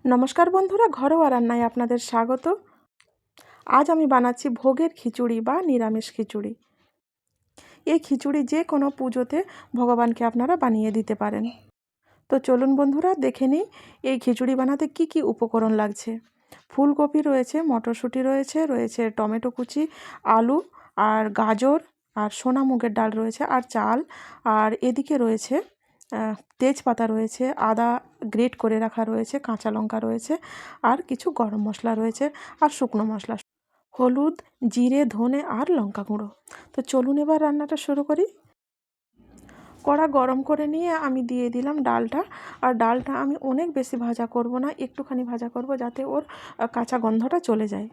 নমস্কার বন্ধুরা, ঘরোয়া রান্নায় আপনাদের স্বাগত। আজ আমি বানাচ্ছি ভোগের খিচুড়ি বা নিরামিষ খিচুড়ি। এই খিচুড়ি যে কোনো পুজোতে ভগবানকে আপনারা বানিয়ে দিতে পারেন। তো চলুন বন্ধুরা, দেখে নিই এই খিচুড়ি বানাতে কি কি উপকরণ লাগছে। ফুলকপি রয়েছে, মটরশুঁটি রয়েছে টমেটো কুচি, আলু আর গাজর আর সোনা মুগের ডাল রয়েছে, আর চাল। আর এদিকে রয়েছে তেজপাতা রয়েছে, আদা গ্রেট করে রাখা রয়েছে, কাঁচা লঙ্কা রয়েছে, আর কিছু গরম মশলা রয়েছে, আর শুকনো মশলা, হলুদ, জিরে, ধনে আর লঙ্কা গুঁড়ো। তো চলুন এবার রান্নাটা শুরু করি। কড়া গরম করে নিয়ে আমি দিয়ে দিলাম ডালটা। আর ডালটা আমি অনেক বেশি ভাজা করব না, একটুখানি ভাজা করব যাতে ওর কাঁচা গন্ধটা চলে যায়।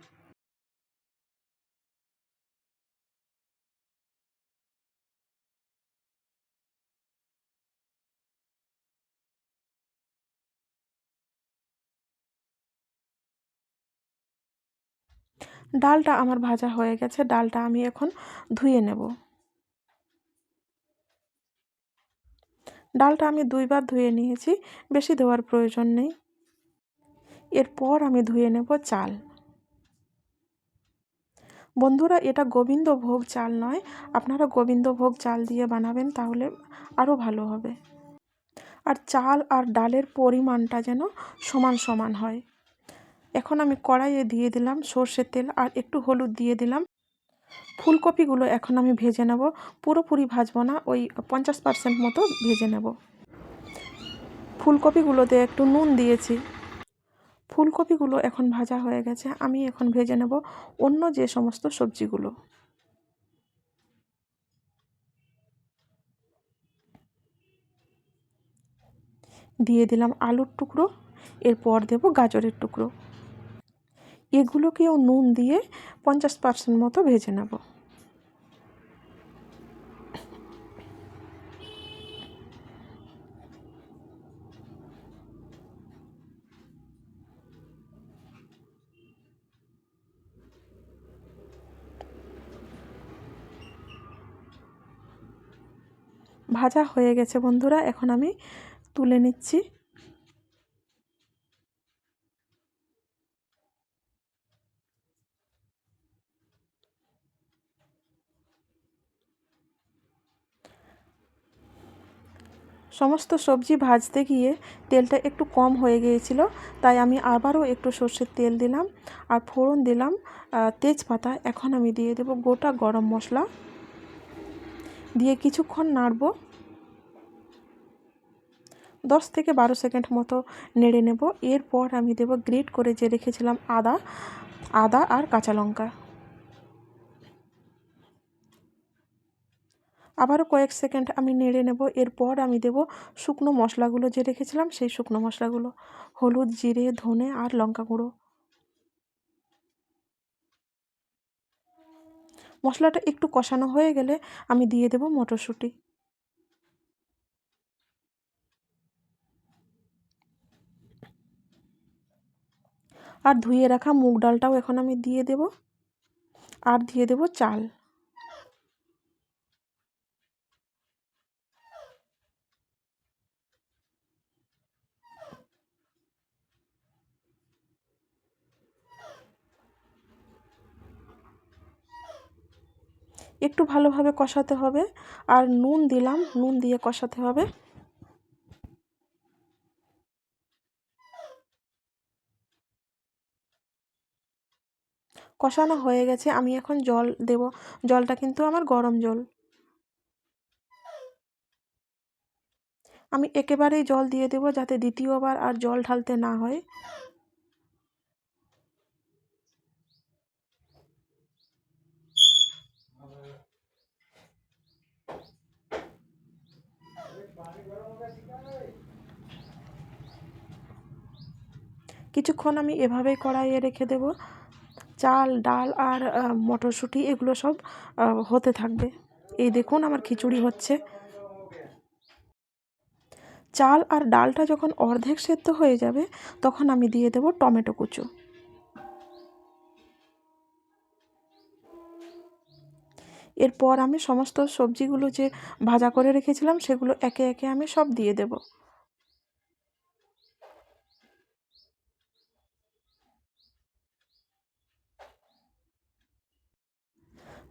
ডালটা আমার ভাজা হয়ে গেছে, ডালটা আমি এখন ধুয়ে নেব। ডালটা আমি 2বার ধুয়ে নিয়েছি, বেশি ধোয়ার প্রয়োজন নেই। এরপর আমি ধুয়ে নেব চাল। বন্ধুরা, এটা গোবিন্দভোগ চাল নয়, আপনারা গোবিন্দভোগ চাল দিয়ে বানাবেন, তাহলে আরও ভালো হবে। আর চাল আর ডালের পরিমাণটা যেন সমান সমান হয়। এখন আমি কড়াইয়ে দিয়ে দিলাম সর্ষের তেল আর একটু হলুদ দিয়ে দিলাম। ফুলকপিগুলো এখন আমি ভেজে নেব, পুরোপুরি ভাজবো না, ওই 50% মতো ভেজে নেব। ফুলকপিগুলোতে একটু নুন দিয়েছি। ফুলকপিগুলো এখন ভাজা হয়ে গেছে, আমি এখন ভেজে নেব অন্য যে সমস্ত সবজিগুলো। দিয়ে দিলাম আলুর টুকরো, এরপর দেব গাজরের টুকরো। এগুলোকেও নুন দিয়ে 50% মতো ভেজে নেব। ভাজা হয়ে গেছে বন্ধুরা, এখন আমি তুলে নিচ্ছি। সমস্ত সবজি ভাজতে গিয়ে তেলটা একটু কম হয়ে গিয়েছিল, তাই আমি আবারও একটু সর্ষের তেল দিলাম আর ফোড়ন দিলাম তেজপাতা। এখন আমি দিয়ে দেব গোটা গরম মশলা, দিয়ে কিছুক্ষণ নাড়ব। 10 থেকে 12 সেকেন্ড মতো নেড়ে নেব। এরপর আমি দেব গ্রেট করে যে রেখেছিলাম আদা আর কাঁচা লঙ্কা। আবারও কয়েক সেকেন্ড আমি নেড়ে নেব। এরপর আমি দেব শুকনো মশলাগুলো যে রেখেছিলাম, সেই শুকনো মশলাগুলো, হলুদ, জিরে, ধনে আর লঙ্কা গুঁড়ো। মশলাটা একটু কষানো হয়ে গেলে আমি দিয়ে দেব মটরশুঁটি। আর ধুয়ে রাখা মুগ ডালটাও এখন আমি দিয়ে দেব, আর দিয়ে দেব চাল। একটু ভালোভাবে কষাতে হবে, আর নুন দিলাম, নুন দিয়ে কষাতে হবে। কষানো হয়ে গেছে, আমি এখন জল দেব। জলটা কিন্তু আমার গরম জল। আমি একেবারেই জল দিয়ে দেব, যাতে দ্বিতীয়বার আর জল ঢালতে না হয়। কিছুক্ষণ আমি এভাবেই কড়াইয়ে রেখে দেব। চাল, ডাল আর মটরশুঁটি এগুলো সব হতে থাকবে। এই দেখুন আমার খিচুড়ি হচ্ছে। চাল আর ডালটা যখন অর্ধেক সেদ্ধ হয়ে যাবে, তখন আমি দিয়ে দেব টমেটো কুচো। এরপর আমি সমস্ত সবজিগুলো যে ভাজা করে রেখেছিলাম, সেগুলো একে একে আমি সব দিয়ে দেব।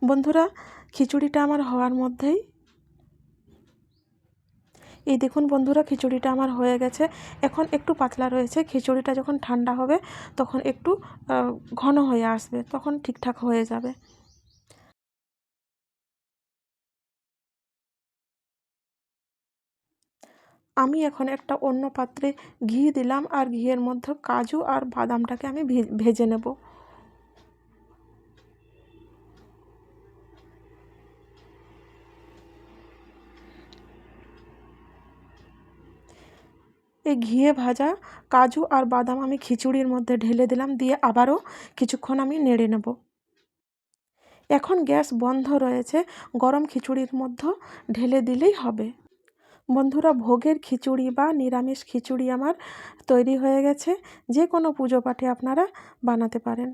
বন্ধুরা, খিচুড়িটা আমার হওয়ার মধ্যেই এই দেখুন বন্ধুরা, খিচুড়িটা আমার হয়ে গেছে। এখন একটু পাতলা রয়েছে। খিচুড়িটা যখন ঠান্ডা হবে তখন একটু ঘন হয়ে আসবে, তখন ঠিকঠাক হয়ে যাবে। আমি এখন একটা অন্য পাত্রে ঘি দিলাম, আর ঘিয়ের মধ্যে কাজু আর বাদামটাকে আমি ভেজে নেব। এই ঘিয়ে ভাজা কাজু আর বাদাম আমি খিচুড়ির মধ্যে ঢেলে দিলাম, দিয়ে আবারও কিছুক্ষণ আমি নেড়ে নেব। এখন গ্যাস বন্ধ রয়েছে, গরম খিচুড়ির মধ্যে ঢেলে দিলেই হবে। বন্ধুরা, ভোগের খিচুড়ি বা নিরামিষ খিচুড়ি আমার তৈরি হয়ে গেছে। যে কোনো পুজো পাঠে আপনারা বানাতে পারেন।